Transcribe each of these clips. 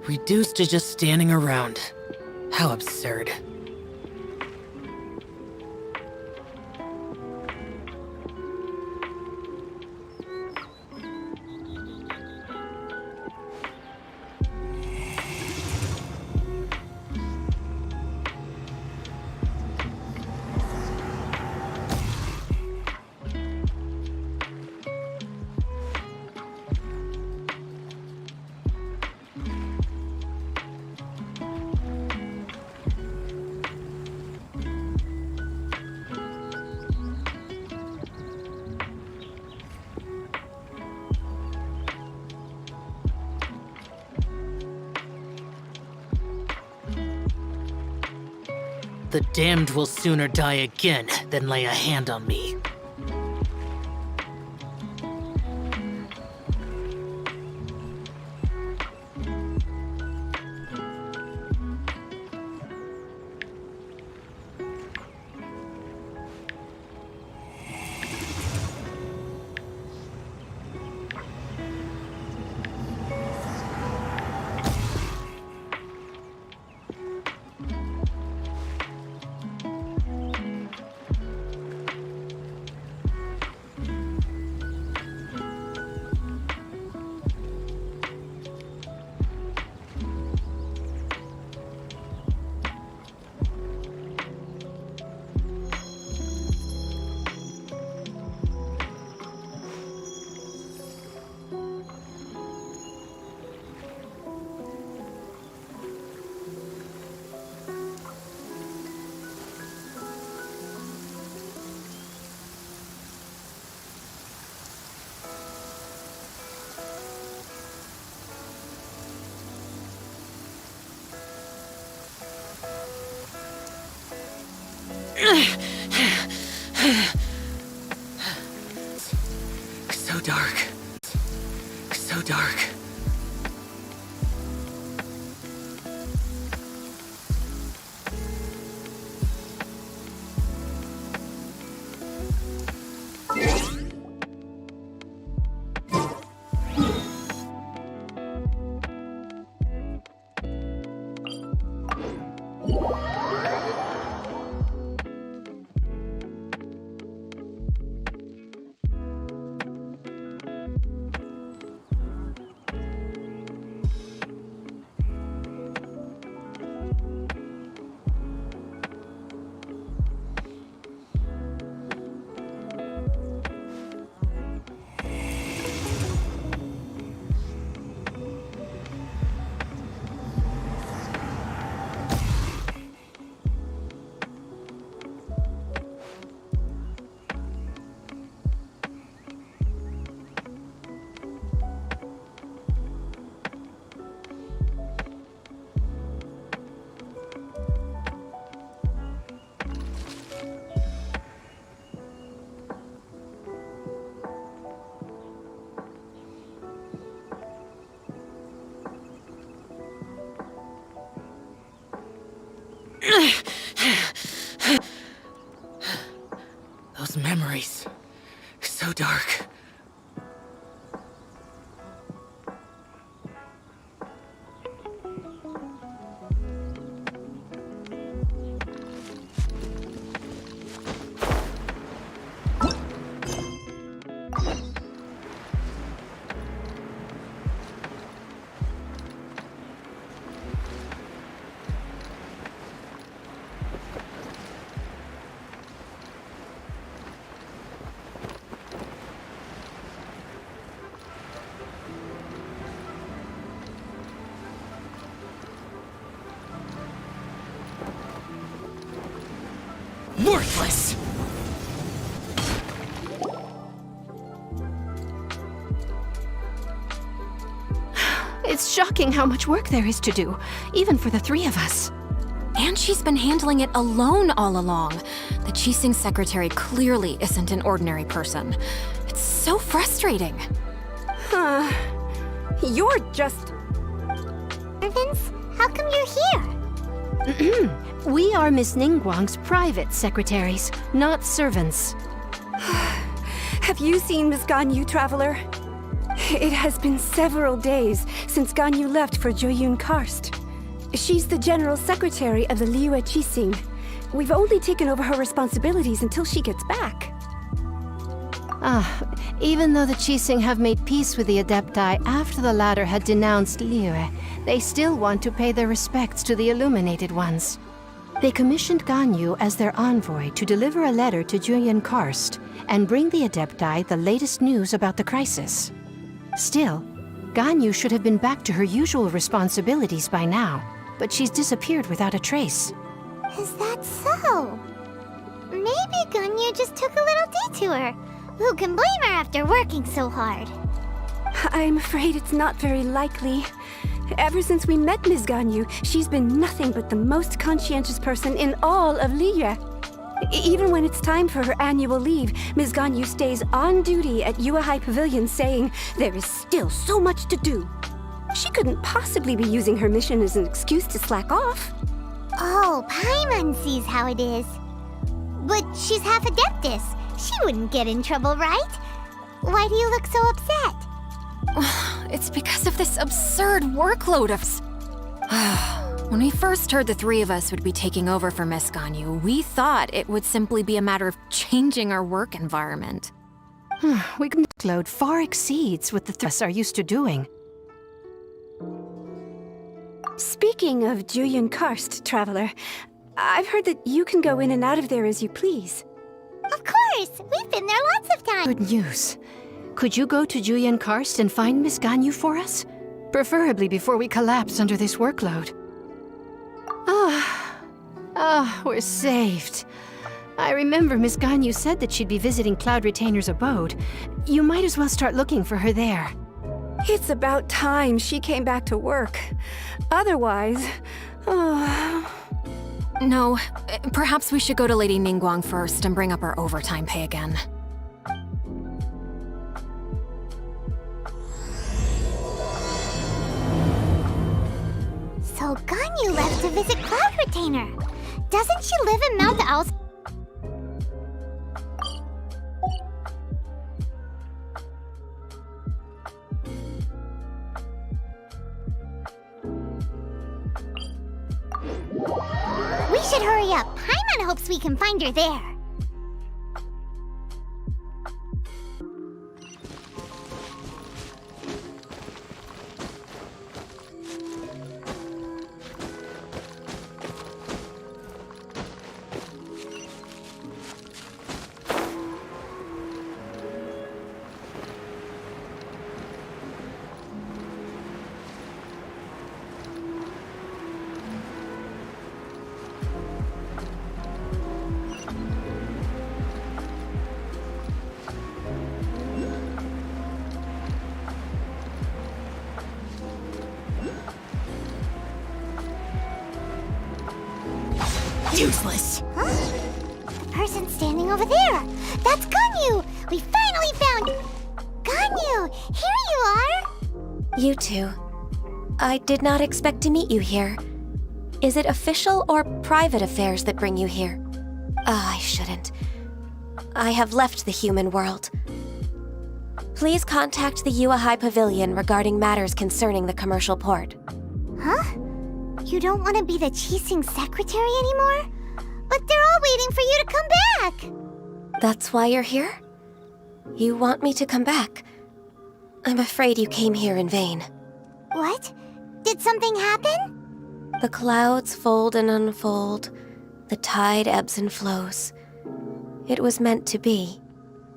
Reduced to just standing around. How absurd. The damned will sooner die again than lay a hand on me. So dark. So dark. Those memories. So dark. Worthless! It's shocking how much work there is to do, even for the three of us. And she's been handling it alone all along. The Qixing secretary clearly isn't an ordinary person. It's so frustrating. You're just... Servants? How come you're here? We are Miss Ningguang's private secretaries, not servants. Have you seen Miss Ganyu, Traveler? It has been several days since Ganyu left for Joyun Karst. She's the General Secretary of the Liyue Qixing. We've only taken over her responsibilities until she gets back. Even though the Qixing have made peace with the Adepti after the latter had denounced Liyue, they still want to pay their respects to the Illuminated Ones. They commissioned Ganyu as their envoy to deliver a letter to Joyun Karst and bring the Adepti the latest news about the crisis. Still, Ganyu should have been back to her usual responsibilities by now, but she's disappeared without a trace. Is that so? Maybe Ganyu just took a little detour. Who can blame her after working so hard? I'm afraid it's not very likely. Ever since we met Ms. Ganyu, she's been nothing but the most conscientious person in all of Liyue. Even when it's time for her annual leave, Ms. Ganyu stays on duty at Yue High Pavilion saying there is still so much to do. She couldn't possibly be using her mission as an excuse to slack off. Oh, Paimon sees how it is. But she's half Adeptus. She wouldn't get in trouble, right? Why do you look so upset? It's because of this absurd workload of... When we first heard the three of us would be taking over for Miss Ganyu, we thought it would simply be a matter of changing our work environment. Workload far exceeds what the three of us are used to doing. Speaking of Joyun Karst, Traveler, I've heard that you can go in and out of there as you please. Of course! We've been there lots of times! Good news. Could you go to Joyun Karst and find Miss Ganyu for us? Preferably before we collapse under this workload. We're saved. I remember Miss Ganyu said that she'd be visiting Cloud Retainer's abode. You might as well start looking for her there. It's about time she came back to work. Otherwise... No, perhaps we should go to Lady Ningguang first and bring up our overtime pay again. So Ganyu left to visit Cloud Retainer. Doesn't she live in Mount Owl's? We should hurry up. Paimon hopes we can find her there. Useless. Huh? The person standing over there. That's Ganyu! We finally found... Ganyu! Here you are! You two. I did not expect to meet you here. Is it official or private affairs that bring you here? I shouldn't. I have left the human world. Please contact the Yue High Pavilion regarding matters concerning the commercial port. Huh? You don't want to be the Qixing secretary anymore? But they're all waiting for you to come back! That's why you're here? You want me to come back? I'm afraid you came here in vain. What? Did something happen? The clouds fold and unfold. The tide ebbs and flows. It was meant to be.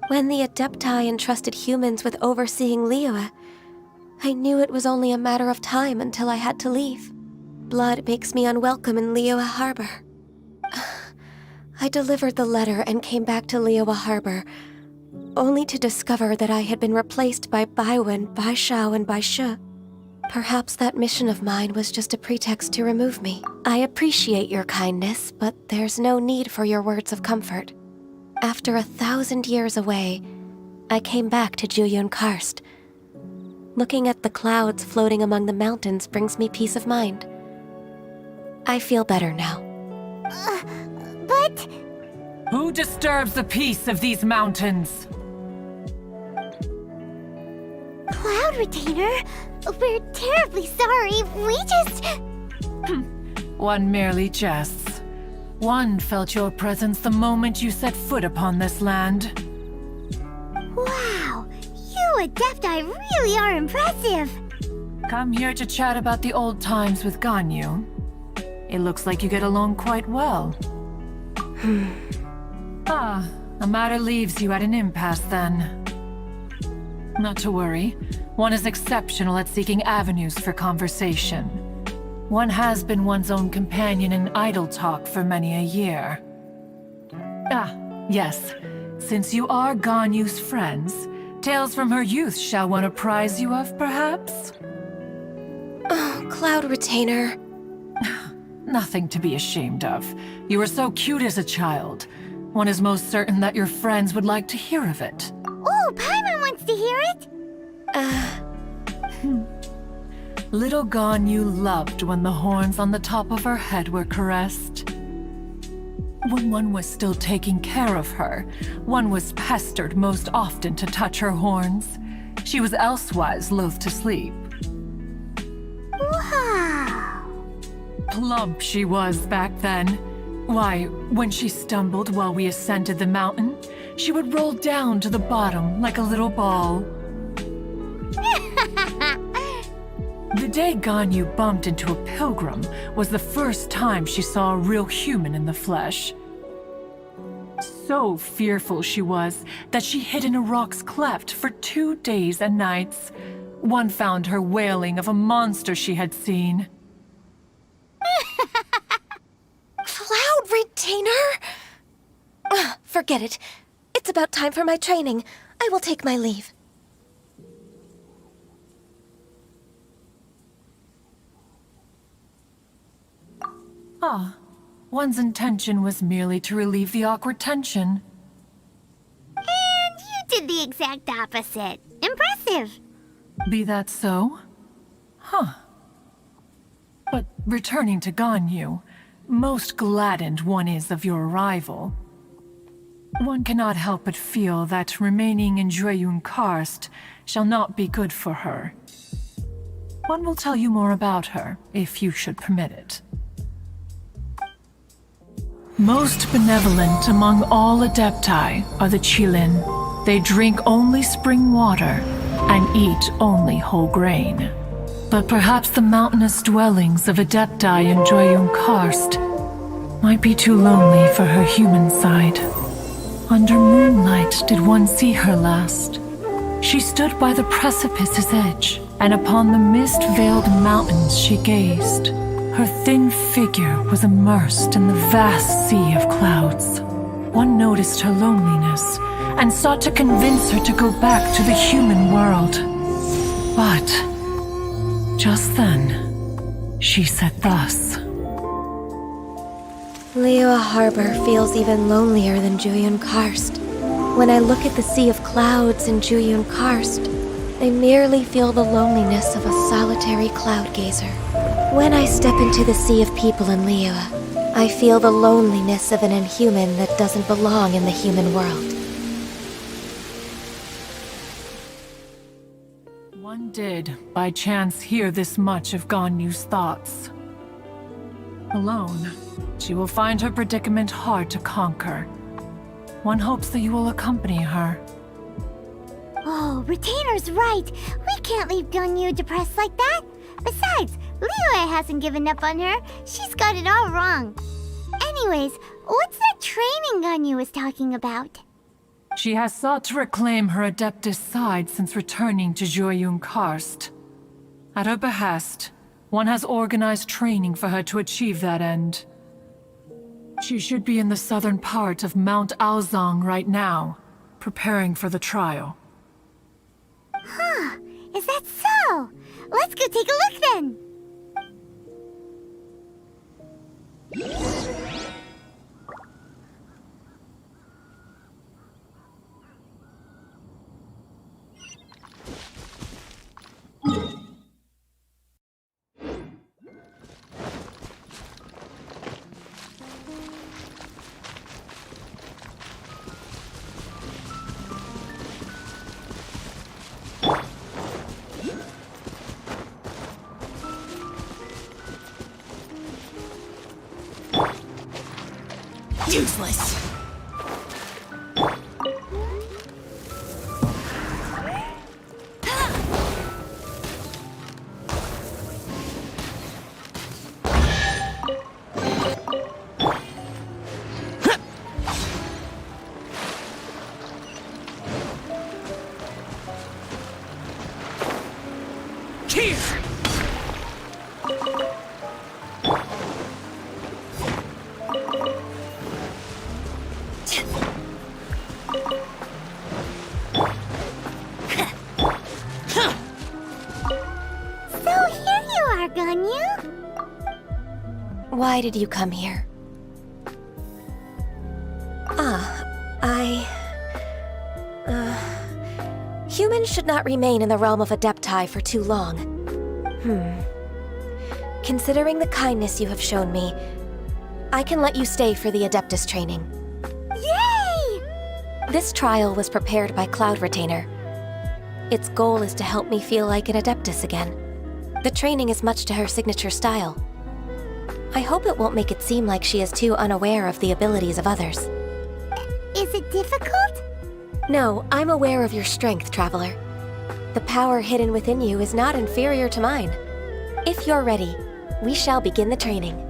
When the Adepti entrusted humans with overseeing Liyue, I knew it was only a matter of time until I had to leave. Blood makes me unwelcome in Liyue Harbor. I delivered the letter and came back to Liyue Harbor, only to discover that I had been replaced by Baiwen, Baishao, and Baishu. Perhaps that mission of mine was just a pretext to remove me. I appreciate your kindness, but there's no need for your words of comfort. After 1,000 years away, I came back to Joyun Karst. Looking at the clouds floating among the mountains brings me peace of mind. I feel better now. But... Who disturbs the peace of these mountains? Cloud Retainer, we're terribly sorry. We just... One merely jests. One felt your presence the moment you set foot upon this land. Wow, you Adepti really are impressive. Come here to chat about the old times with Ganyu. It looks like you get along quite well. A matter leaves you at an impasse then. Not to worry. One is exceptional at seeking avenues for conversation. One has been one's own companion in idle talk for many a year. Yes. Since you are Ganyu's friends, tales from her youth shall one apprise you of, perhaps? Oh, Cloud Retainer. Nothing to be ashamed of. You were so cute as a child. One is most certain that your friends would like to hear of it. Oh, Paimon wants to hear it. Little Ganyu loved when the horns on the top of her head were caressed. When one was still taking care of her, one was pestered most often to touch her horns. She was elsewise loath to sleep. Wow. Plump she was back then. Why, when she stumbled while we ascended the mountain, she would roll down to the bottom like a little ball. The day Ganyu bumped into a pilgrim was the first time she saw a real human in the flesh. So fearful she was that she hid in a rock's cleft for 2 days and nights. One found her wailing of a monster she had seen. Cloud Retainer? Forget it. It's about time for my training. I will take my leave. One's intention was merely to relieve the awkward tension. And you did the exact opposite. Impressive. Be that so? But returning to Ganyu, most gladdened one is of your arrival. One cannot help but feel that remaining in Jueyun Karst shall not be good for her. One will tell you more about her, if you should permit it. Most benevolent among all Adepti are the Qilin. They drink only spring water and eat only whole grain. But perhaps the mountainous dwellings of Adepti in Jueyun Karst might be too lonely for her human side. Under moonlight did one see her last. She stood by the precipice's edge, and upon the mist-veiled mountains she gazed. Her thin figure was immersed in the vast sea of clouds. One noticed her loneliness and sought to convince her to go back to the human world. But just then, she said thus. Liyue Harbor feels even lonelier than Jueyun Karst. When I look at the sea of clouds in Jueyun Karst, I merely feel the loneliness of a solitary cloud gazer. When I step into the sea of people in Liyue, I feel the loneliness of an inhuman that doesn't belong in the human world. One did, by chance, hear this much of Ganyu's thoughts. Alone, she will find her predicament hard to conquer. One hopes that you will accompany her. Oh, Retainer's right. We can't leave Ganyu depressed like that. Besides, Liyue hasn't given up on her. She's got it all wrong. Anyways, what's that training Ganyu was talking about? She has sought to reclaim her Adeptus side since returning to Jueyun Karst. At her behest, one has organized training for her to achieve that end. She should be in the southern part of Mount Aozang right now, preparing for the trial. Huh, is that so? Let's go take a look then! Useless. So here you are, Ganyu. Why did you come here? Humans should not remain in the realm of Adepti for too long. Considering the kindness you have shown me, I can let you stay for the Adeptus training. Yay! This trial was prepared by Cloud Retainer. Its goal is to help me feel like an Adeptus again. The training is much to her signature style. I hope it won't make it seem like she is too unaware of the abilities of others. Is it difficult? No, I'm aware of your strength, Traveler. The power hidden within you is not inferior to mine. If you're ready, we shall begin the training.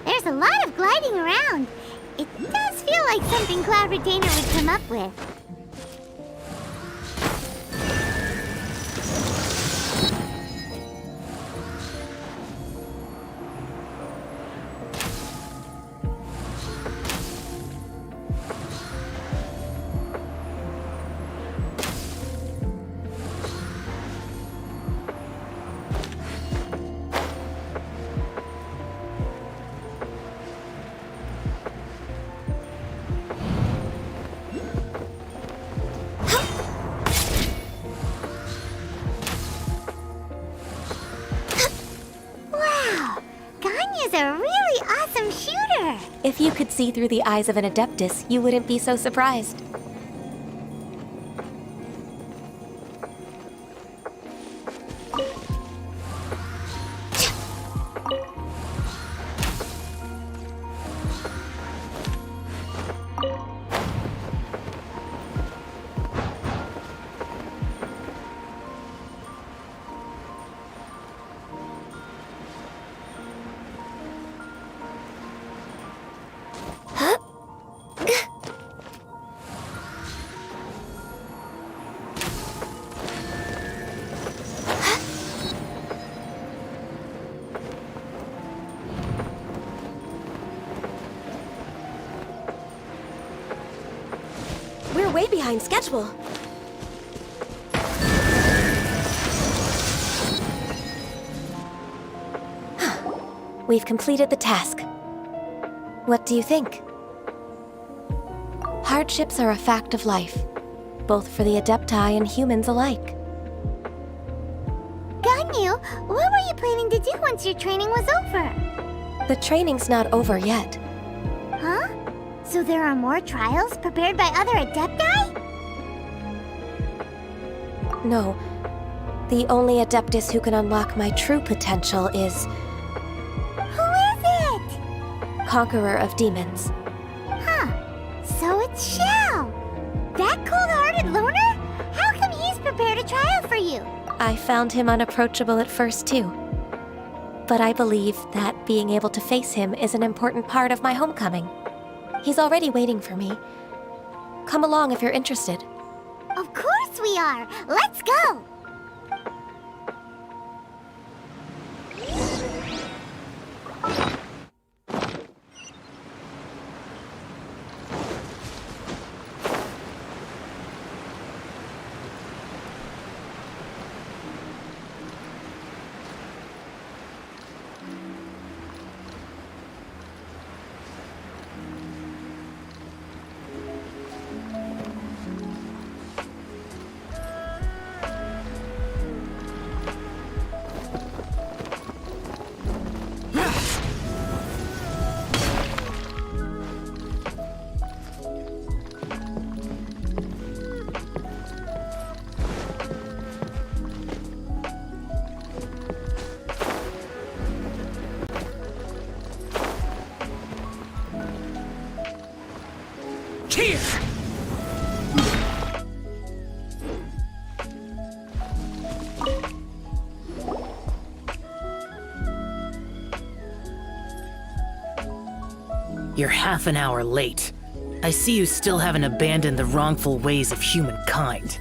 There's a lot of gliding around. It does feel like something Cloud Retainer would come up with. Wow! Ganyu's a really awesome shooter! If you could see through the eyes of an Adeptus, you wouldn't be so surprised. We're way behind schedule. We've completed the task. What do you think? Hardships are a fact of life, both for the Adepti and humans alike. Ganyu, what were you planning to do once your training was over? The training's not over yet. Huh? So there are more trials prepared by other Adepti? No. The only Adeptus who can unlock my true potential is Who is it? Conqueror of Demons. Huh. So it's Xiao. That cold-hearted loner? How come he's prepared a trial for you? I found him unapproachable at first, too. But I believe that being able to face him is an important part of my homecoming. He's already waiting for me. Come along if you're interested. Of course we are. Let's go. You're half an hour late. I see you still haven't abandoned the wrongful ways of humankind.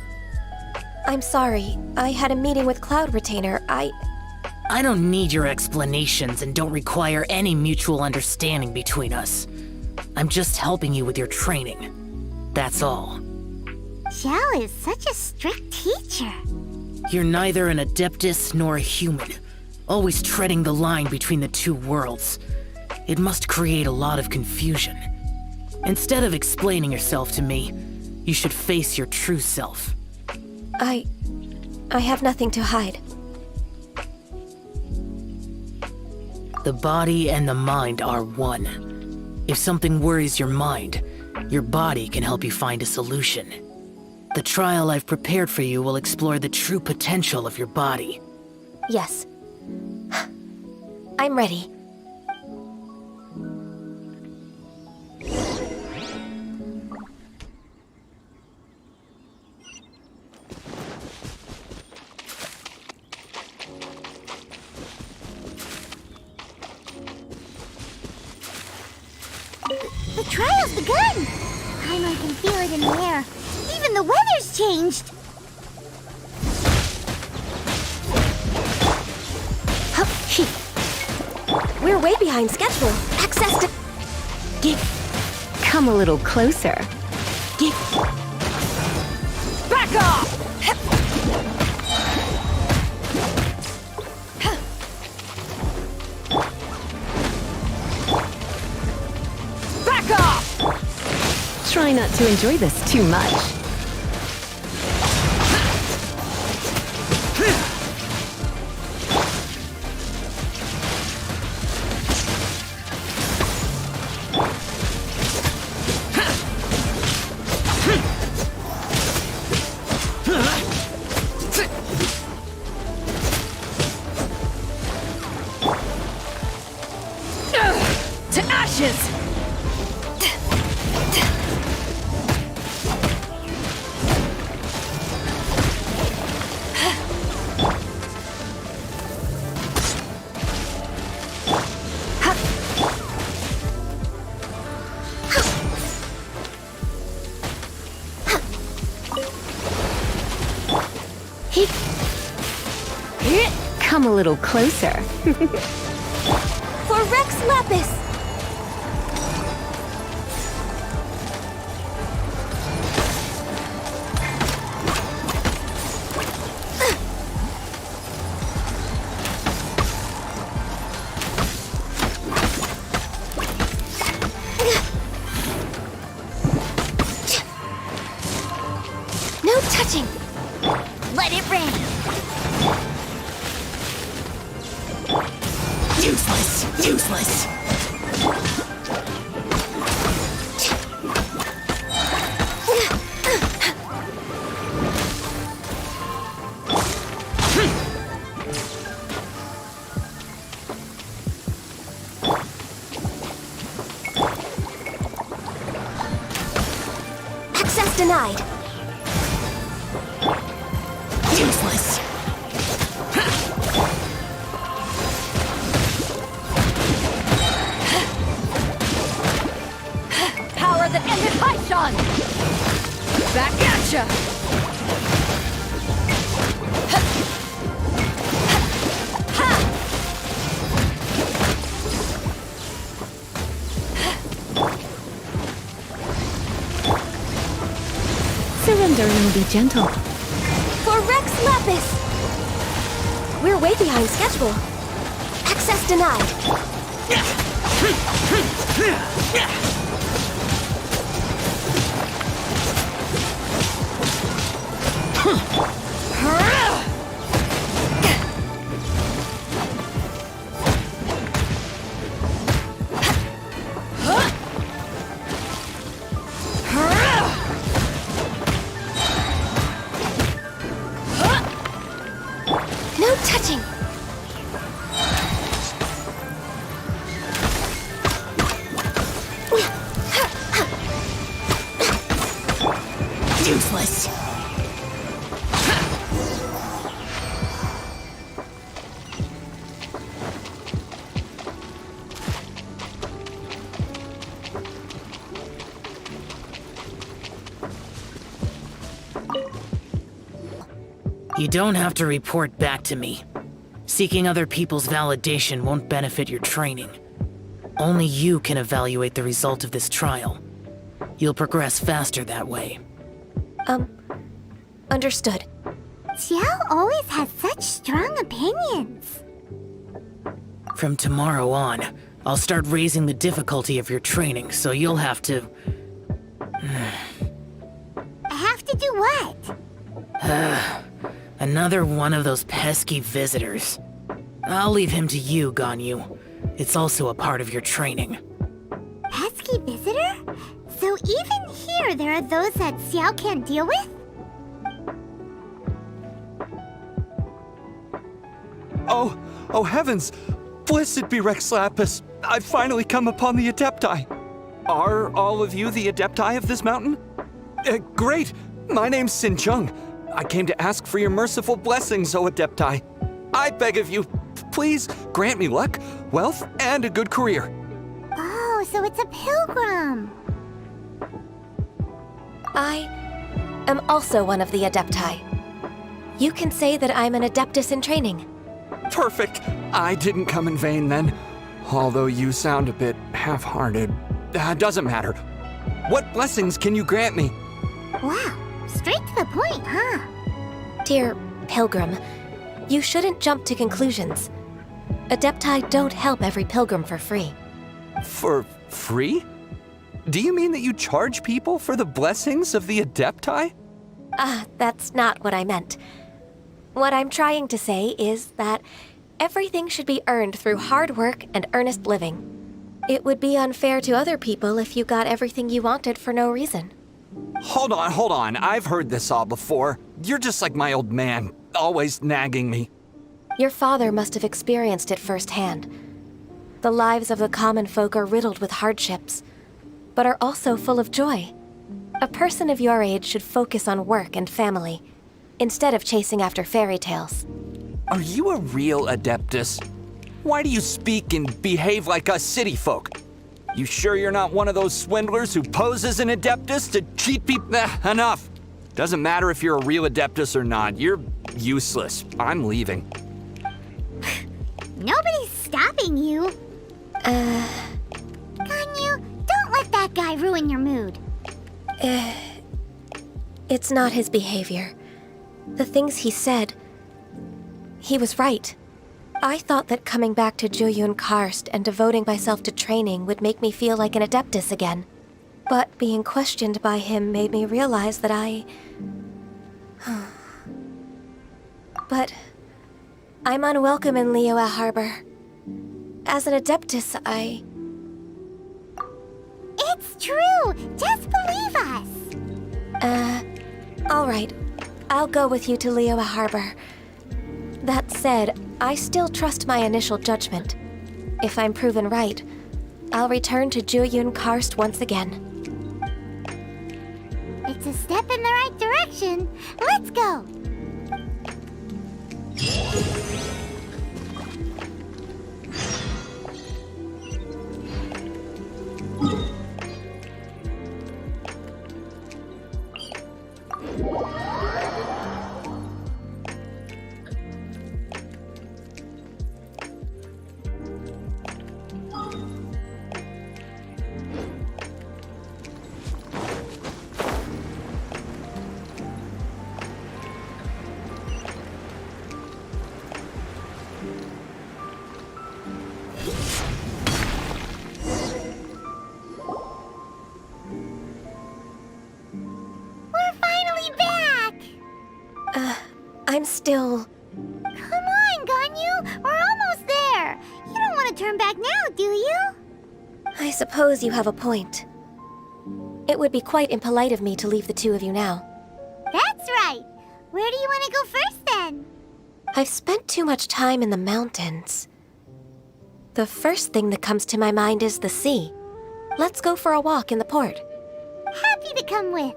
I'm sorry. I had a meeting with Cloud Retainer. I don't need your explanations and don't require any mutual understanding between us. I'm just helping you with your training. That's all. Xiao is such a strict teacher. You're neither an Adeptus nor a human, always treading the line between the two worlds. It must create a lot of confusion. Instead of explaining yourself to me, you should face your true self. I have nothing to hide. The body and the mind are one. If something worries your mind, your body can help you find a solution. The trial I've prepared for you will explore the true potential of your body. Yes. I'm ready. The trial's begun! I can feel it in the air. Even the weather's changed! We're way behind schedule. Access to... Come a little closer. Back off! Back off! Try not to enjoy this too much. To ashes! Come a little closer. For Rex Lapis! No touching! Let it rain! Useless! Useless! Access denied. Useless! Power that ended Haishan! Back at ya! Surrender and be gentle. For Rex Lapis! We're way behind schedule. Access denied. No touching! You don't have to report back to me. Seeking other people's validation won't benefit your training. Only you can evaluate the result of this trial. You'll progress faster that way. Understood. Xiao always has such strong opinions. From tomorrow on, I'll start raising the difficulty of your training, so you'll have to... Have to do what? Another one of those pesky visitors. I'll leave him to you, Ganyu. It's also a part of your training. Pesky visitor? So even here there are those that Xiao can't deal with? Oh heavens! Blessed be Rex Lapis! I've finally come upon the Adepti! Are all of you the Adepti of this mountain? Great! My name's Sin Chung. I came to ask for your merciful blessings, O Adepti. I beg of you, please grant me luck, wealth, and a good career. Oh, so it's a pilgrim. I am also one of the Adepti. You can say that I'm an Adeptus in training. Perfect! I didn't come in vain then. Although you sound a bit half-hearted. Doesn't matter. What blessings can you grant me? Wow, straight to the point, huh? Dear Pilgrim, you shouldn't jump to conclusions. Adepti don't help every pilgrim for free. For free? Do you mean that you charge people for the blessings of the Adepti? That's not what I meant. What I'm trying to say is that everything should be earned through hard work and earnest living. It would be unfair to other people if you got everything you wanted for no reason. Hold on. I've heard this all before. You're just like my old man, always nagging me. Your father must have experienced it firsthand. The lives of the common folk are riddled with hardships, but are also full of joy. A person of your age should focus on work and family, instead of chasing after fairy tales. Are you a real Adeptus? Why do you speak and behave like us city folk? You sure you're not one of those swindlers who poses an Adeptus to cheat people? Enough! Doesn't matter if you're a real Adeptus or not, you're useless. I'm leaving. Nobody's stopping you. Ganyu, don't let that guy ruin your mood. It's not his behavior. The things he said, he was right. I thought that coming back to Jueyun Karst and devoting myself to training would make me feel like an Adeptus again. But being questioned by him made me realize that But I'm unwelcome in Liyue Harbor. As an Adeptus, It's true! Just believe us! All right. I'll go with you to Liyue Harbor. That said, I still trust my initial judgment. If I'm proven right, I'll return to Jueyun Karst once again. It's a step in the right direction. Let's go! I'm still... Come on, Ganyu! We're almost there! You don't want to turn back now, do you? I suppose you have a point. It would be quite impolite of me to leave the two of you now. That's right! Where do you want to go first, then? I've spent too much time in the mountains. The first thing that comes to my mind is the sea. Let's go for a walk in the port. Happy to come with.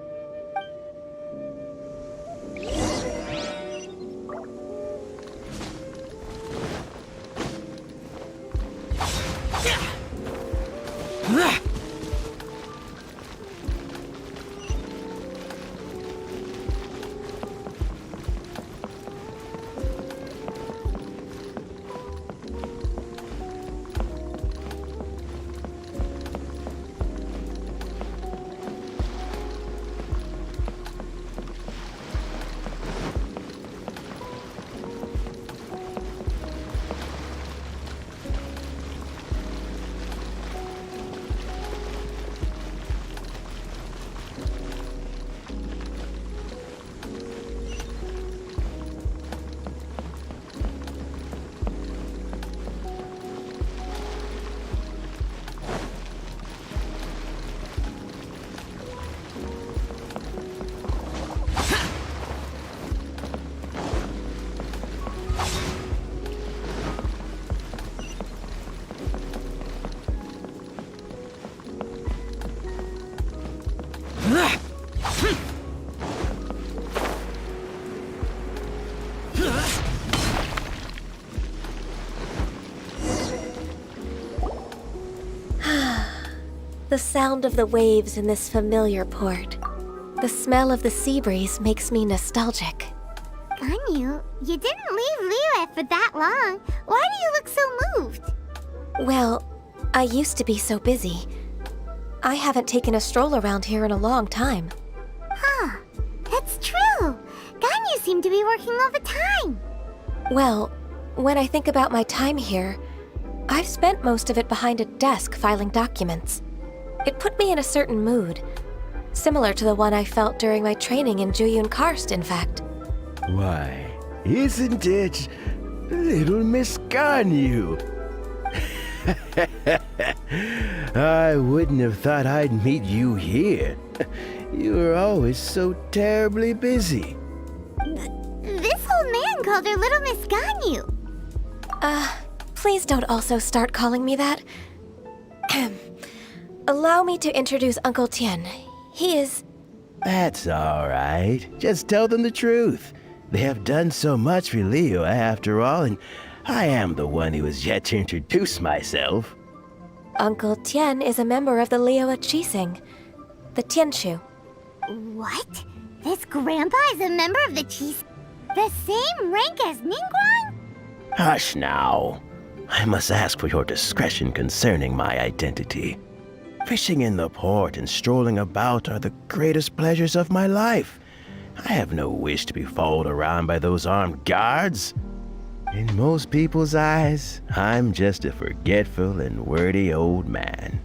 The sound of the waves in this familiar port. The smell of the sea breeze makes me nostalgic. Ganyu, you didn't leave Liyue for that long. Why do you look so moved? Well, I used to be so busy. I haven't taken a stroll around here in a long time. Huh, that's true. Ganyu seemed to be working all the time. Well, when I think about my time here, I've spent most of it behind a desk filing documents. It put me in a certain mood, similar to the one I felt during my training in Juyun Karst, in fact. Why, isn't it little Miss Ganyu? I wouldn't have thought I'd meet you here. You were always so terribly busy. This old man called her Little Miss Ganyu. Please don't also start calling me that. Allow me to introduce Uncle Tien. He is... That's all right. Just tell them the truth. They have done so much for Liyue after all, and I am the one who has yet to introduce myself. Uncle Tien is a member of the Liyue Qixing, the Tianshu. What? This grandpa is a member of the Cheese? The same rank as Ningguang? Hush now. I must ask for your discretion concerning my identity. Fishing in the port and strolling about are the greatest pleasures of my life. I have no wish to be followed around by those armed guards. In most people's eyes, I'm just a forgetful and wordy old man.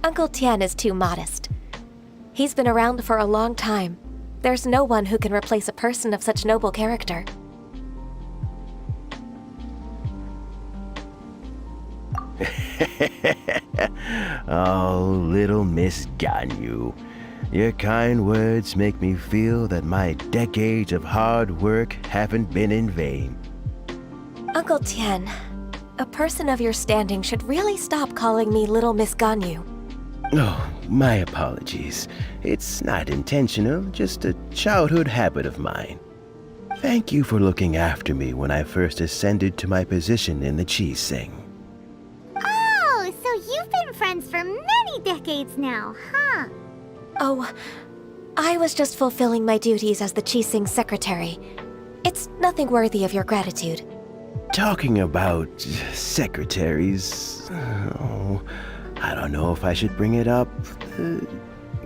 Uncle Tien is too modest. He's been around for a long time. There's no one who can replace a person of such noble character. Oh, little Miss Ganyu. Your kind words make me feel that my decades of hard work haven't been in vain. Uncle Tien, a person of your standing should really stop calling me Little Miss Ganyu. Oh, my apologies. It's not intentional, just a childhood habit of mine. Thank you for looking after me when I first ascended to my position in the Qixing. Oh, so you've been friends for many decades now, huh? Oh, I was just fulfilling my duties as the Qixing secretary. It's nothing worthy of your gratitude. Talking about secretaries, oh, I don't know if I should bring it up.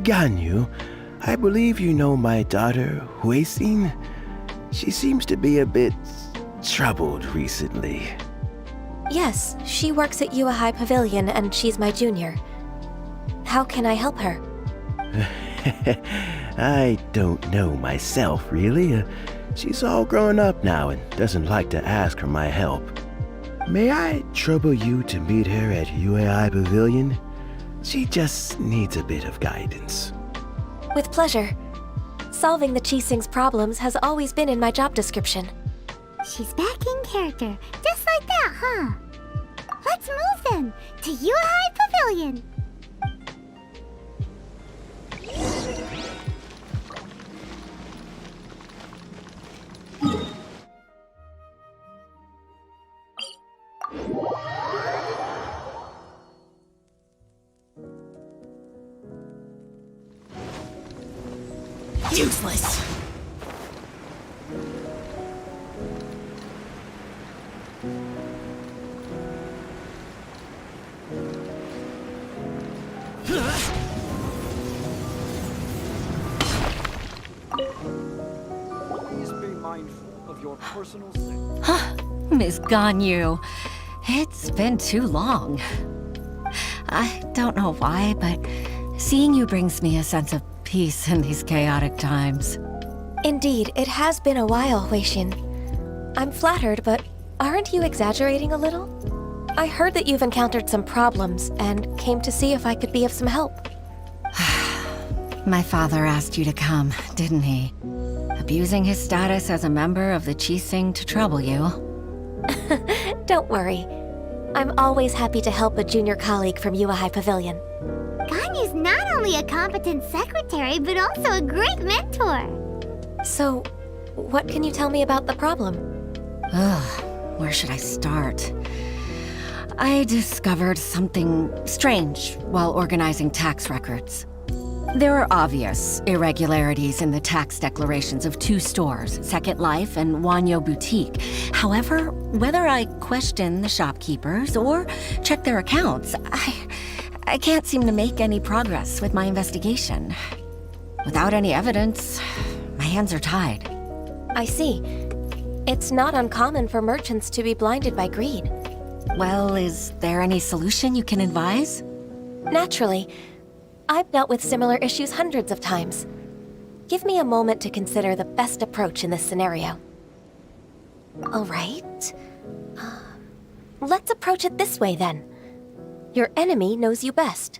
Ganyu, I believe you know my daughter, Huixin. She seems to be a bit troubled recently. Yes, she works at Yua High Pavilion and she's my junior. How can I help her? I don't know myself, really. She's all grown up now and doesn't like to ask for my help. May I trouble you to meet her at UAI Pavilion? She just needs a bit of guidance. With pleasure. Solving the Qixing's problems has always been in my job description. She's back in character, just like that, huh? Let's move then, to UAI Pavilion. Useless. Please be mindful of your personal safety. Miss Ganyu, it's been too long. I don't know why, but seeing you brings me a sense of peace in these chaotic times. Indeed, it has been a while, Huixin. I'm flattered, but aren't you exaggerating a little? I heard that you've encountered some problems and came to see if I could be of some help. My father asked you to come, didn't he? Abusing his status as a member of the Qixing to trouble you. Don't worry. I'm always happy to help a junior colleague from Yua High Pavilion. Ganyu's not only a competent secretary, but also a great mentor. So, what can you tell me about the problem? Ugh, where should I start? I discovered something strange while organizing tax records. There are obvious irregularities in the tax declarations of two stores, Second Life and Wanyo Boutique. However, whether I question the shopkeepers or check their accounts, I can't seem to make any progress with my investigation. Without any evidence, my hands are tied. I see. It's not uncommon for merchants to be blinded by greed. Well, is there any solution you can advise? Naturally. I've dealt with similar issues hundreds of times. Give me a moment to consider the best approach in this scenario. All right. Let's approach it this way then. Your enemy knows you best.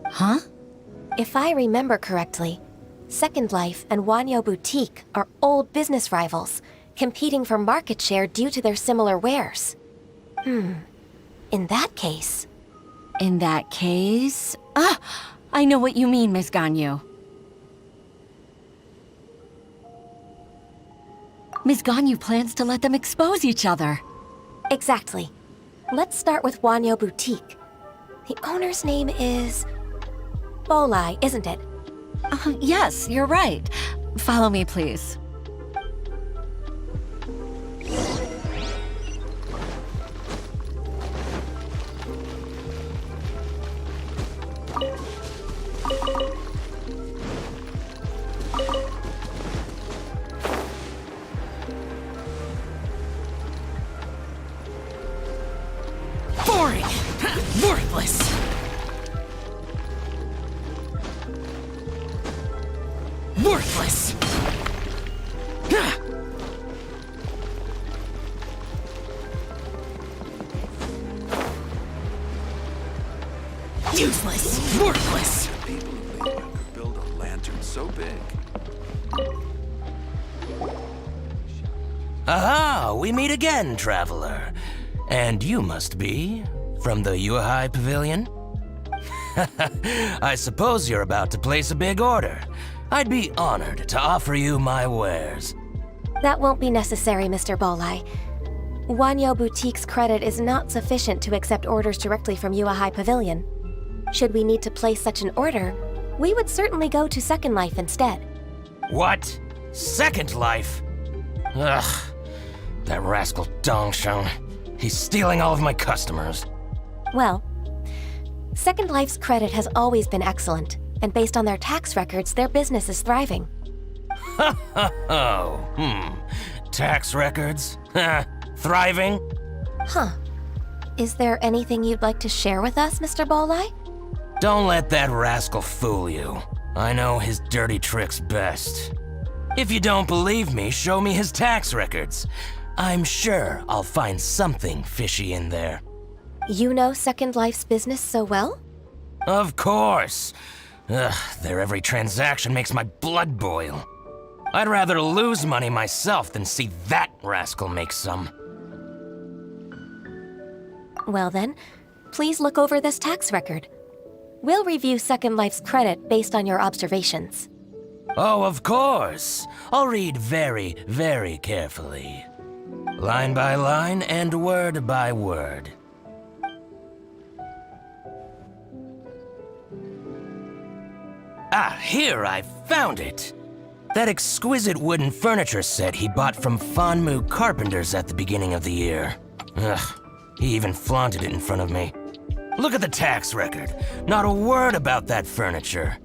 Huh? If I remember correctly, Second Life and Wanyo Boutique are old business rivals, competing for market share due to their similar wares. In that case... In that case... I know what you mean, Miss Ganyu. Miss Ganyu plans to let them expose each other. Exactly. Let's start with Wanyo Boutique. The owner's name is... Bolai, isn't it? Yes, you're right. Follow me, please. Boring! Worthless! Worthless! Useless! Worthless! People in Liyue could build a lantern so big. Aha! We meet again, traveler. And you must be from the Yuehai Pavilion? I suppose you're about to place a big order. I'd be honored to offer you my wares. That won't be necessary, Mr. Bolai. Wanyo Boutique's credit is not sufficient to accept orders directly from Yuehai Pavilion. Should we need to place such an order, we would certainly go to Second Life instead. What? Second Life? Ugh. That rascal Dongsheng. He's stealing all of my customers. Well, Second Life's credit has always been excellent, and based on their tax records, their business is thriving. Tax records? Thriving? Huh. Is there anything you'd like to share with us, Mr. Bolai? Don't let that rascal fool you. I know his dirty tricks best. If you don't believe me, show me his tax records. I'm sure I'll find something fishy in there. You know Second Life's business so well? Of course. Ugh, their every transaction makes my blood boil. I'd rather lose money myself than see that rascal make some. Well then, please look over this tax record. We'll review Second Life's credit based on your observations. Oh, of course. I'll read very, very carefully. Line by line and word by word. Ah, here, I found it. That exquisite wooden furniture set he bought from Fanmu Carpenters at the beginning of the year. Ugh, he even flaunted it in front of me. Look at the tax record. Not a word about that furniture.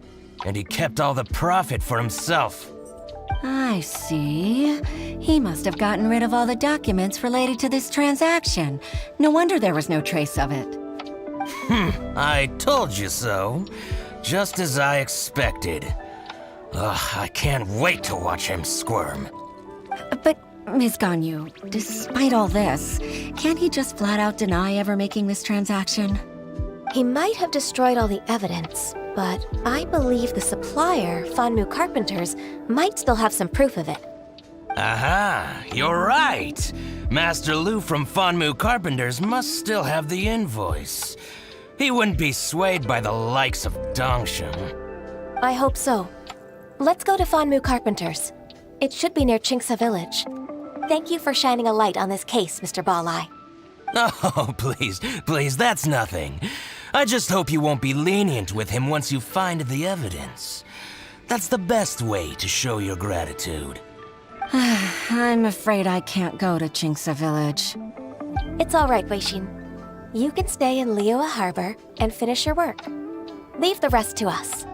And he kept all the profit for himself. I see. He must have gotten rid of all the documents related to this transaction. No wonder there was no trace of it. I told you so. Just as I expected. Ugh, I can't wait to watch him squirm. But, Ms. Ganyu, despite all this, can't he just flat out deny ever making this transaction? He might have destroyed all the evidence, but I believe the supplier, Fanmu Carpenters, might still have some proof of it. Aha, you're right. Master Lu from Fanmu Carpenters must still have the invoice. He wouldn't be swayed by the likes of Dongsheng. I hope so. Let's go to Fanmu Carpenters. It should be near Chingsa Village. Thank you for shining a light on this case, Mr. Balai. Oh, please, that's nothing. I just hope you won't be lenient with him once you find the evidence. That's the best way to show your gratitude. I'm afraid I can't go to Jinxa Village. It's all right, Weishin. You can stay in Liyue Harbor and finish your work. Leave the rest to us.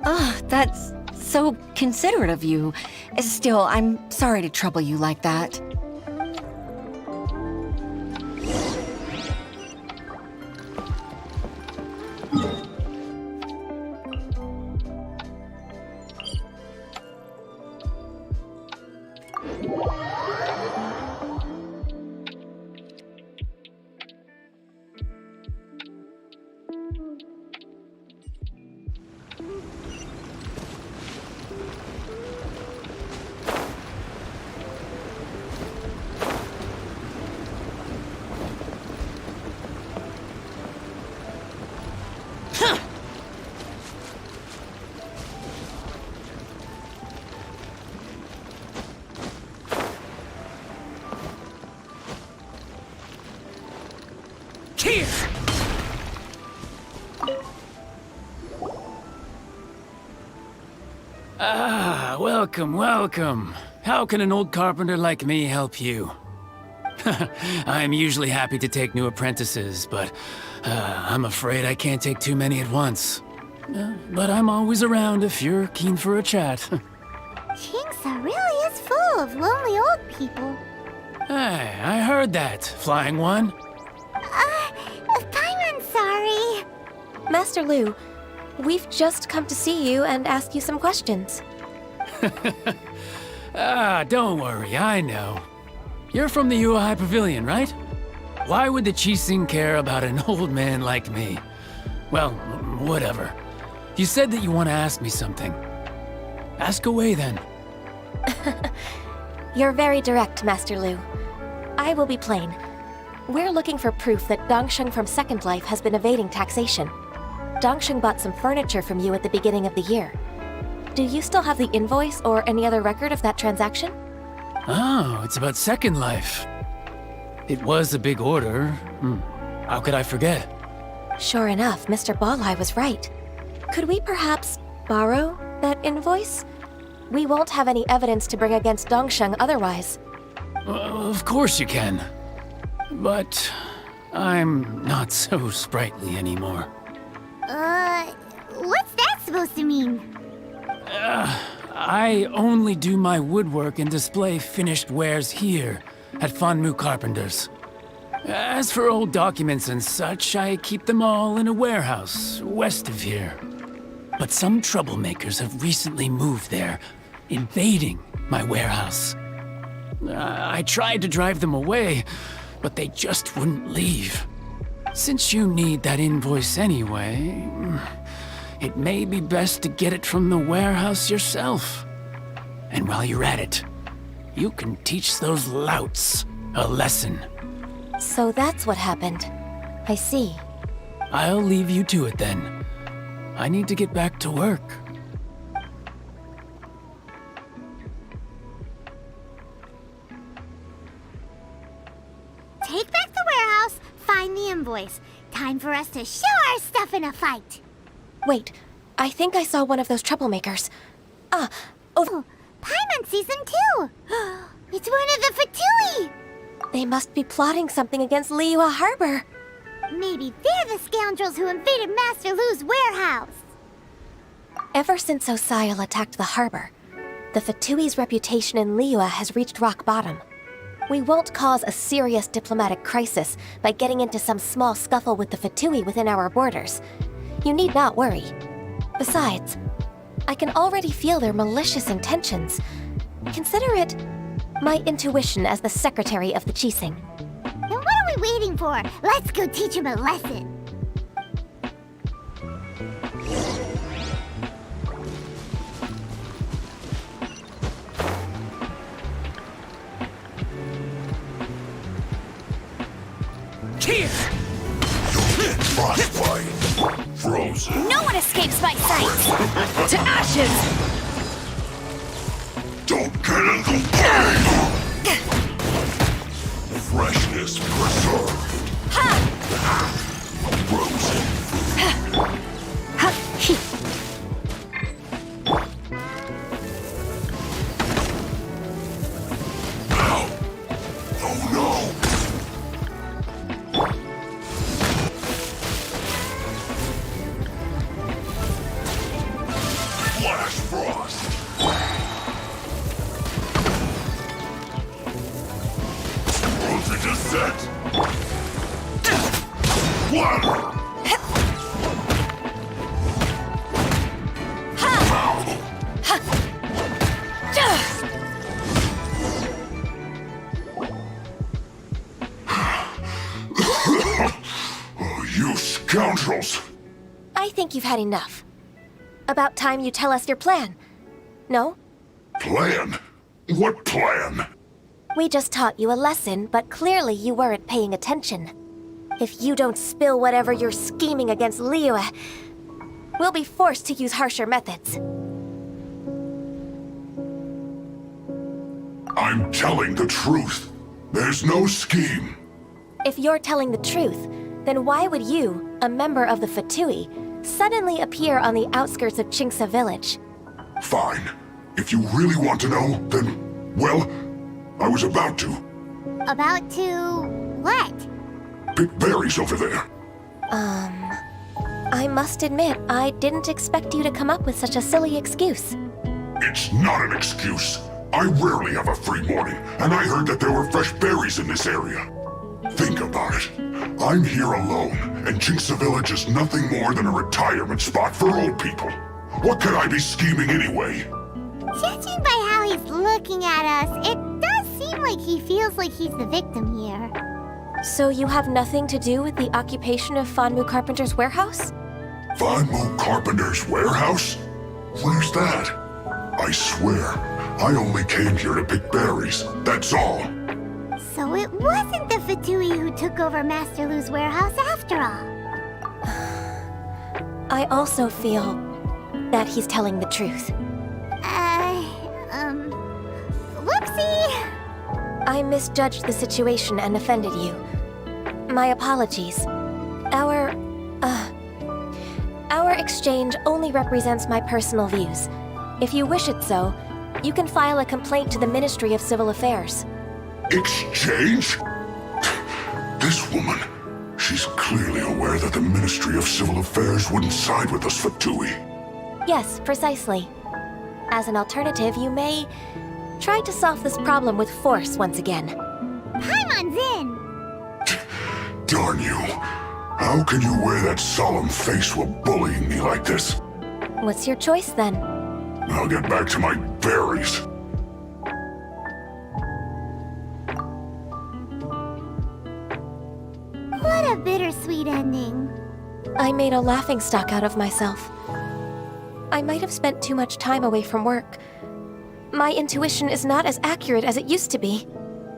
Oh, that's so considerate of you. Still, I'm sorry to trouble you like that. Welcome. How can an old carpenter like me help you? I'm usually happy to take new apprentices, but I'm afraid I can't take too many at once. But I'm always around if you're keen for a chat. Jinxa really is full of lonely old people. Hey, I heard that, Flying One. Paimon's sorry. Master Lu, we've just come to see you and ask you some questions. Don't worry, I know. You're from the Yuehai Pavilion, right? Why would the Qixing care about an old man like me? Well, whatever. You said that you want to ask me something. Ask away, then. You're very direct, Master Lu. I will be plain. We're looking for proof that Dongsheng from Second Life has been evading taxation. Dongsheng bought some furniture from you at the beginning of the year. Do you still have the invoice or any other record of that transaction? Oh, it's about Second Life. It was a big order. How could I forget? Sure enough, Mr. Balai was right. Could we perhaps borrow that invoice? We won't have any evidence to bring against Dongsheng otherwise. Of course you can. But I'm not so sprightly anymore. What's that supposed to mean? I only do my woodwork and display finished wares here at Fanmu Carpenters. As for old documents and such, I keep them all in a warehouse west of here. But some troublemakers have recently moved there, invading my warehouse. I tried to drive them away, but they just wouldn't leave. Since you need that invoice anyway, it may be best to get it from the warehouse yourself. And while you're at it, you can teach those louts a lesson. So that's what happened. I see. I'll leave you to it then. I need to get back to work. Take back the warehouse, find the invoice. Time for us to show our stuff in a fight. Wait, I think I saw one of those troublemakers. Oh, Paimon sees them too. It's one of the Fatui. They must be plotting something against Liyue Harbor. Maybe they're the scoundrels who invaded Master Lu's warehouse. Ever since Osial attacked the harbor, the Fatui's reputation in Liyue has reached rock bottom. We won't cause a serious diplomatic crisis by getting into some small scuffle with the Fatui within our borders. You need not worry. Besides, I can already feel their malicious intentions. Consider it my intuition as the secretary of the Qixing. Then what are we waiting for? Let's go teach him a lesson. Frostbite. Frozen. No one escapes my sight! To ashes! Don't get in the way! Freshness. Goddess preserved. Frozen Oh no! Flash frost! Voltage is set! One! You scoundrels! I think you've had enough. About time you tell us your plan. No? Plan? What plan? We just taught you a lesson, but clearly you weren't paying attention. If you don't spill whatever you're scheming against Liyue, we'll be forced to use harsher methods. I'm telling the truth. There's no scheme. If you're telling the truth, then why would you, a member of the Fatui, suddenly appear on the outskirts of Qingce village? Fine. If you really want to know, then, well, I was about to. About to what? Pick berries over there. I must admit, I didn't expect you to come up with such a silly excuse. It's not an excuse. I rarely have a free morning, and I heard that there were fresh berries in this area. Think about it. I'm here alone, and Qingce Village is nothing more than a retirement spot for old people. What could I be scheming anyway? Judging by how he's looking at us, it does seem like he feels like he's the victim here. So you have nothing to do with the occupation of Fanmu Carpenter's warehouse? Fanmu Carpenter's warehouse? Where's that? I swear, I only came here to pick berries, that's all. So it wasn't the Fatui who took over Master Lu's warehouse after all. I also feel that he's telling the truth. Whoopsie! I misjudged the situation and offended you. My apologies. Our exchange only represents my personal views. If you wish it so, you can file a complaint to the Ministry of Civil Affairs. Exchange? This woman, she's clearly aware that the Ministry of Civil Affairs wouldn't side with us Fatui. Yes, precisely. As an alternative, you may try to solve this problem with force once again. Paimon's in! Darn you. How can you wear that solemn face while bullying me like this? What's your choice then? I'll get back to my berries. What a bittersweet ending. I made a laughingstock out of myself. I might have spent too much time away from work. My intuition is not as accurate as it used to be.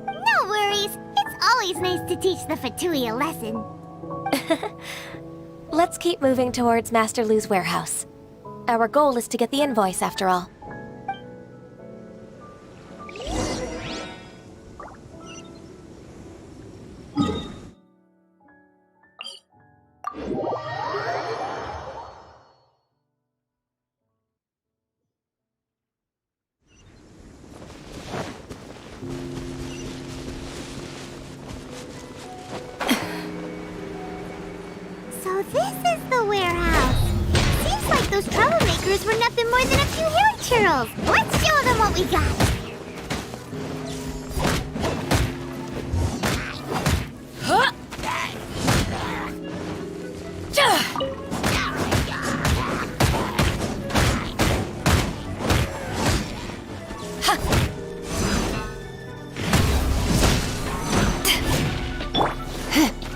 No worries. It's always nice to teach the Fatui a lesson. Let's keep moving towards Master Lu's warehouse. Our goal is to get the invoice, after all. So this is the warehouse. Seems like those troublemakers were nothing more than a few hilly churls. Let's show them what we got.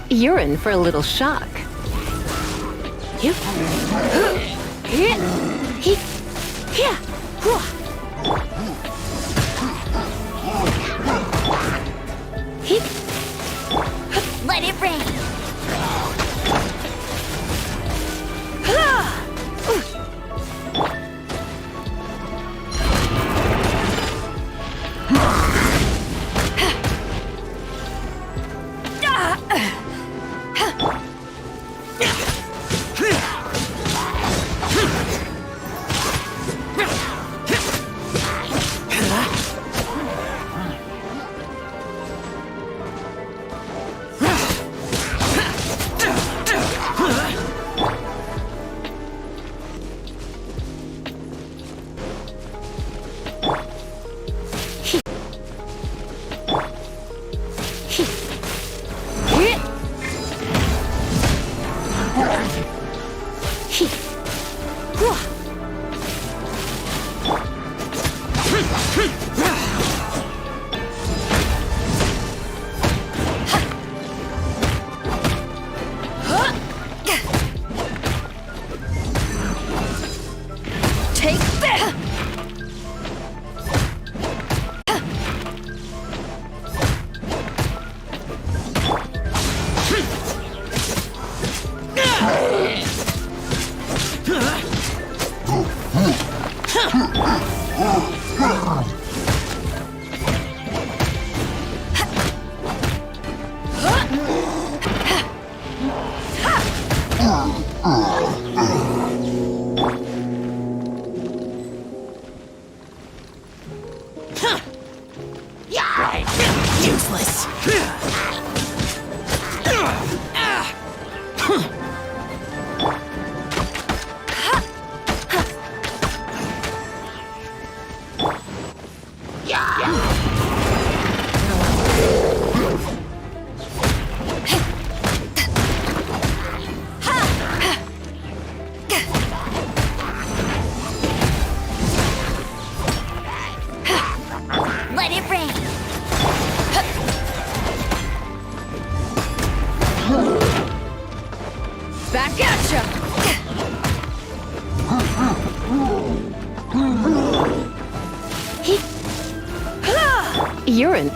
You're in for a little shock. Let it rain. Take that! Useless. Let it rain. Back at ya! You're an...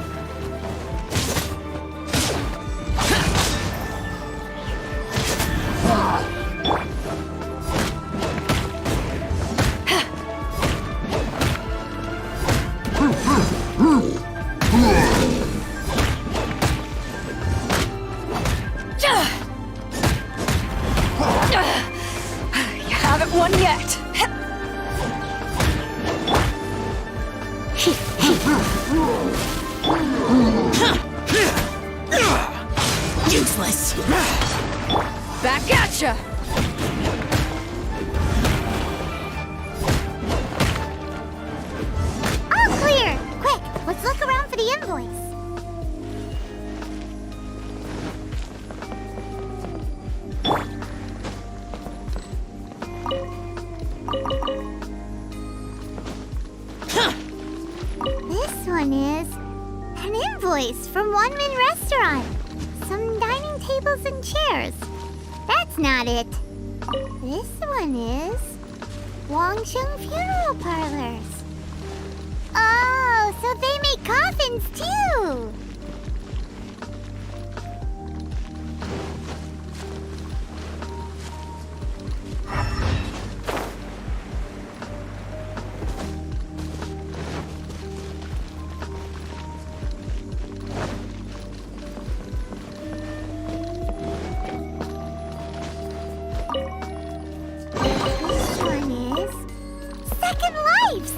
You haven't won yet! Useless. Back at ya! All clear! Quick, let's look around for the invoice. This one is an invoice from One Min Restaurant. Some dining tables and chairs. That's not it. This one is Wangsheng Funeral Parlors. Oh, so they make coffins too! This one is Second Lives!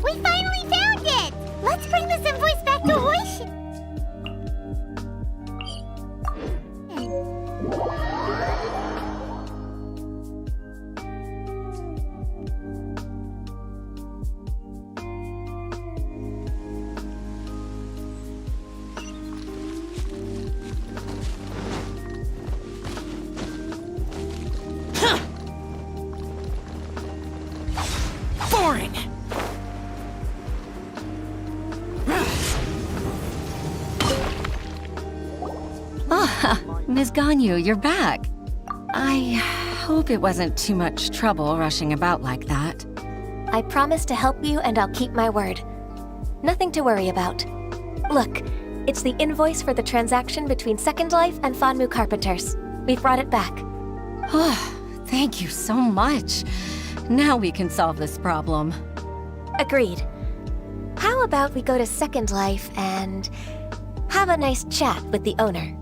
We finally found it! Let's bring this invoice back to Hoishi. Boring. Ms. Ganyu, you're back. I hope it wasn't too much trouble rushing about like that. I promise to help you and I'll keep my word. Nothing to worry about. Look, it's the invoice for the transaction between Second Life and Fanmu Carpenters. We've brought it back. Oh, thank you so much. Now we can solve this problem. Agreed. How about we go to Second Life and have a nice chat with the owner?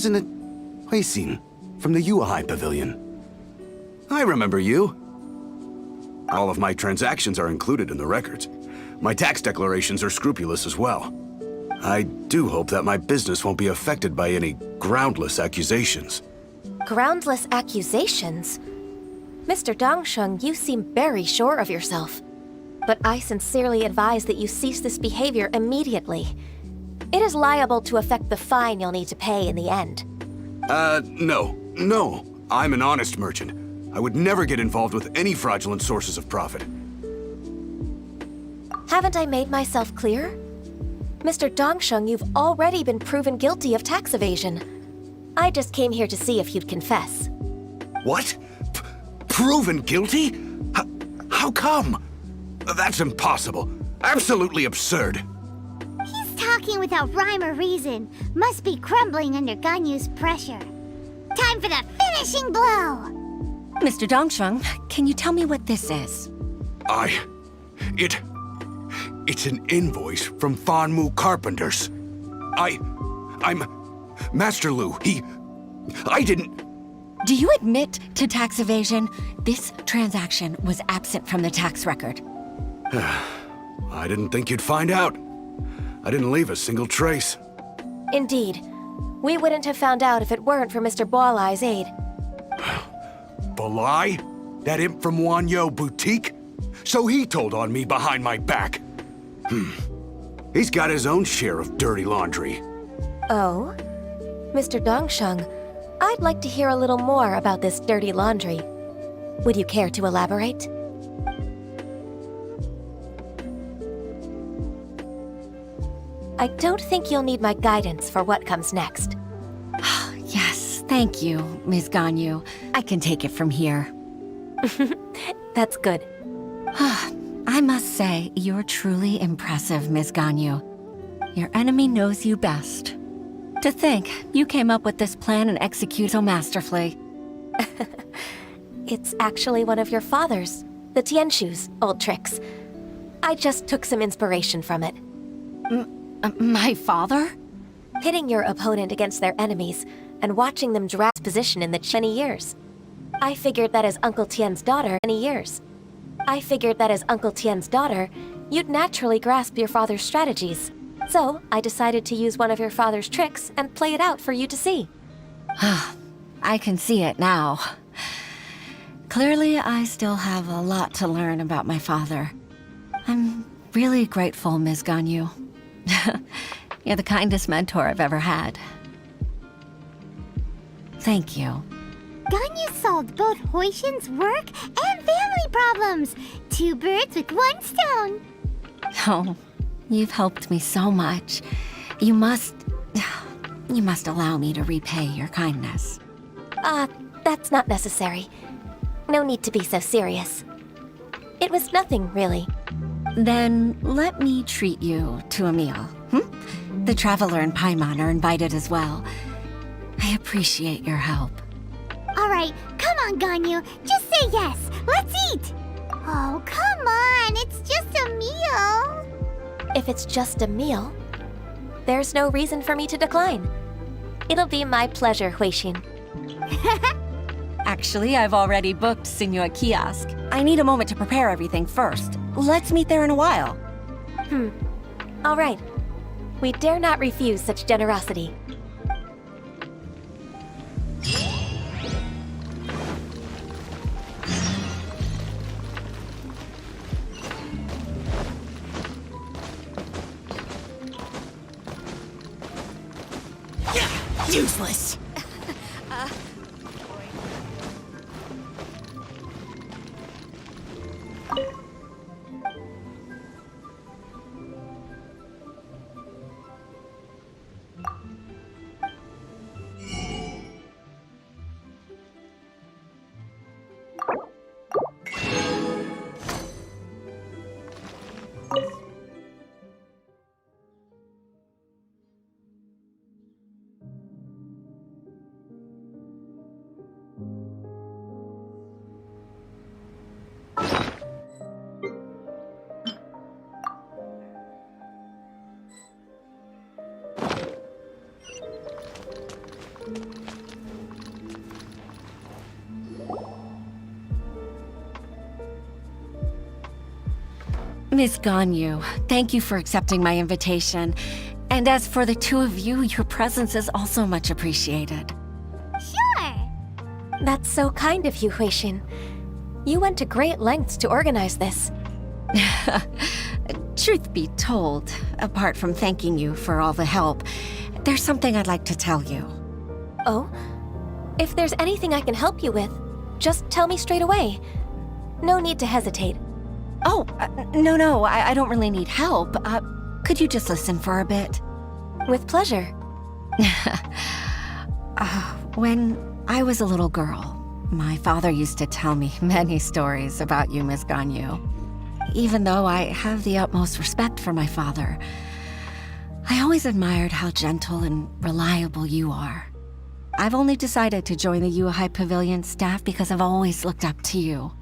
Isn't it Huixin from the Yuehai Pavilion? I remember you. All of my transactions are included in the records. My tax declarations are scrupulous as well. I do hope that my business won't be affected by any groundless accusations. Groundless accusations? Mr. Dongsheng, you seem very sure of yourself. But I sincerely advise that you cease this behavior immediately. It is liable to affect the fine you'll need to pay in the end. No. I'm an honest merchant. I would never get involved with any fraudulent sources of profit. Haven't I made myself clear? Mr. Dongsheng, you've already been proven guilty of tax evasion. I just came here to see if you'd confess. What? Proven guilty? How come? That's impossible. Absolutely absurd. He's talking without rhyme or reason. Must be crumbling under Ganyu's pressure. Time for the finishing blow! Mr. Dongsheng, can you tell me what this is? It's an invoice from Fanmu Carpenters. I'm Master Lu. I didn't... Do you admit to tax evasion? This transaction was absent from the tax record. I didn't think you'd find out. I didn't leave a single trace. Indeed. We wouldn't have found out if it weren't for Mr. Boalai's aid. Balai? That imp from Wanyo Boutique? So he told on me behind my back. He's got his own share of dirty laundry. Oh? Mr. Dongsheng, I'd like to hear a little more about this dirty laundry. Would you care to elaborate? I don't think you'll need my guidance for what comes next. Yes, thank you, Ms. Ganyu. I can take it from here. That's good. I must say, you're truly impressive, Ms. Ganyu. Your enemy knows you best. To think, you came up with this plan and execute so masterfully. It's actually one of your father's, the Tianshu's, old tricks. I just took some inspiration from it. My father? Pitting your opponent against their enemies and watching them drag position in the many years. I figured that as Uncle Tian's daughter, you'd naturally grasp your father's strategies. So, I decided to use one of your father's tricks and play it out for you to see. I can see it now. Clearly, I still have a lot to learn about my father. I'm really grateful, Ms. Ganyu. You're the kindest mentor I've ever had. Thank you. Ganyu solved both Huixin's work and family problems. 2 birds with 1 stone. Oh, you've helped me so much. You must allow me to repay your kindness. That's not necessary. No need to be so serious. It was nothing, really. Then let me treat you to a meal. The Traveler and Paimon are invited as well. I appreciate your help. Alright, come on, Ganyu. Just say yes. Let's eat. Oh, come on. It's just a meal. If it's just a meal, there's no reason for me to decline. It'll be my pleasure, Huixin. Actually, I've already booked Senor Kiosk. I need a moment to prepare everything first. Let's meet there in a while. All right. We dare not refuse such generosity. Useless. Miss Ganyu, thank you for accepting my invitation. And as for the two of you, your presence is also much appreciated. Sure. That's so kind of you, Huixin. You went to great lengths to organize this. Truth be told, apart from thanking you for all the help, there's something I'd like to tell you. Oh? If there's anything I can help you with, just tell me straight away. No need to hesitate. Oh, no, I don't really need help. Could you just listen for a bit? With pleasure. When I was a little girl, my father used to tell me many stories about you, Miss Ganyu. Even though I have the utmost respect for my father, I always admired how gentle and reliable you are. I've only decided to join the Yuhai Pavilion staff because I've always looked up to you.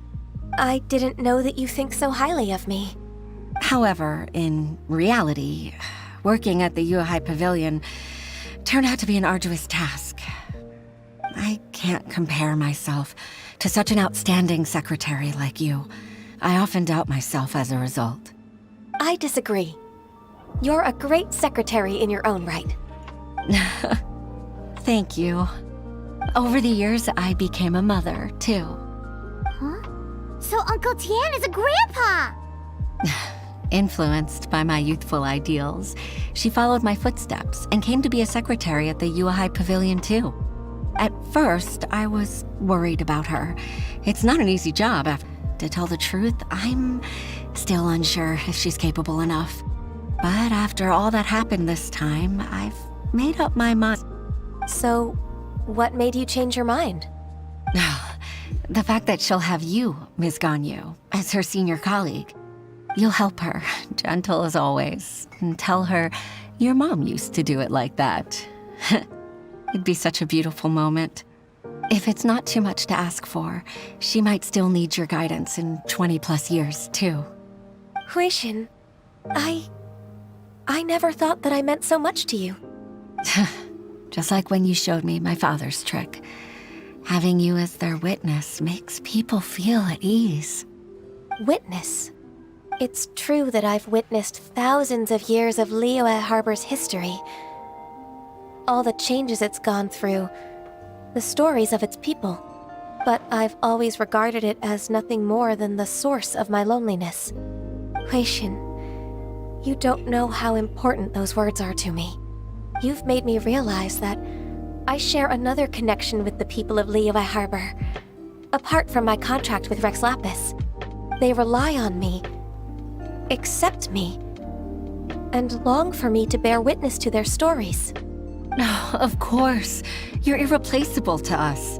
I didn't know that you think so highly of me. However, in reality, working at the Yuhai Pavilion turned out to be an arduous task. I can't compare myself to such an outstanding secretary like you. I often doubt myself as a result. I disagree. You're a great secretary in your own right. Thank you. Over the years, I became a mother, too. Huh? So Uncle Tian is a grandpa! Influenced by my youthful ideals, she followed my footsteps and came to be a secretary at the Yuhai Pavilion, too. At first, I was worried about her. It's not an easy job. To tell the truth, I'm still unsure if she's capable enough. But after all that happened this time, I've made up my mind. So, what made you change your mind? The fact that she'll have you, Ms. Ganyu, as her senior colleague. You'll help her, gentle as always, and tell her your mom used to do it like that. It'd be such a beautiful moment. If it's not too much to ask for, she might still need your guidance in 20+ years, too. Huixin, I never thought that I meant so much to you. Just like when you showed me my father's trick. Having you as their witness makes people feel at ease. Witness? It's true that I've witnessed thousands of years of Liyue Harbor's history. All the changes it's gone through, the stories of its people. But I've always regarded it as nothing more than the source of my loneliness. Huixin, you don't know how important those words are to me. You've made me realize that I share another connection with the people of Liyue Harbor. Apart from my contract with Rex Lapis, they rely on me, accept me, and long for me to bear witness to their stories. Oh, of course. You're irreplaceable to us.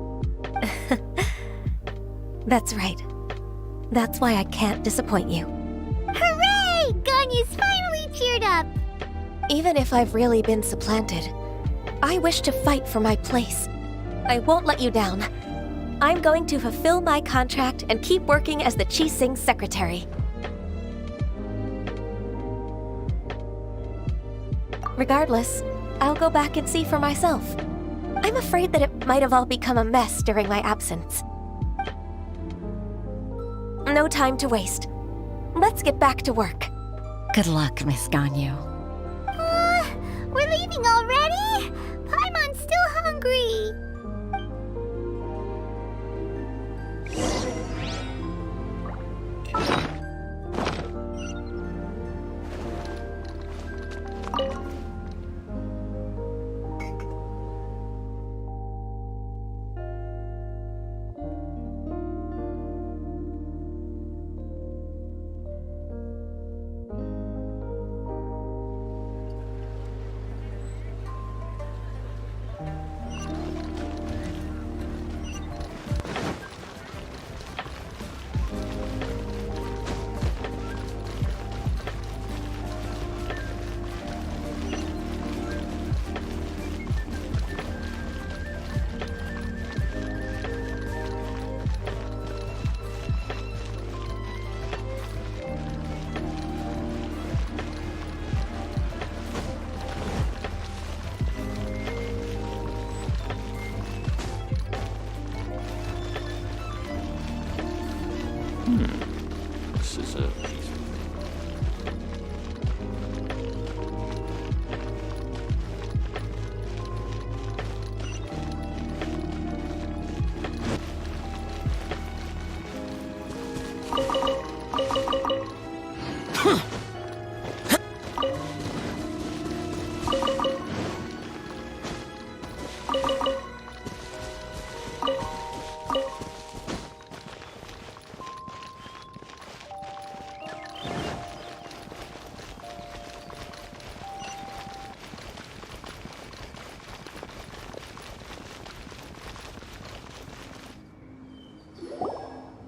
That's right. That's why I can't disappoint you. Hooray! Ganyu's finally cheered up! Even if I've really been supplanted, I wish to fight for my place. I won't let you down. I'm going to fulfill my contract and keep working as the Qixing secretary. Regardless, I'll go back and see for myself. I'm afraid that it might have all become a mess during my absence. No time to waste. Let's get back to work. Good luck, Miss Ganyu. We're leaving already? Paimon's still hungry.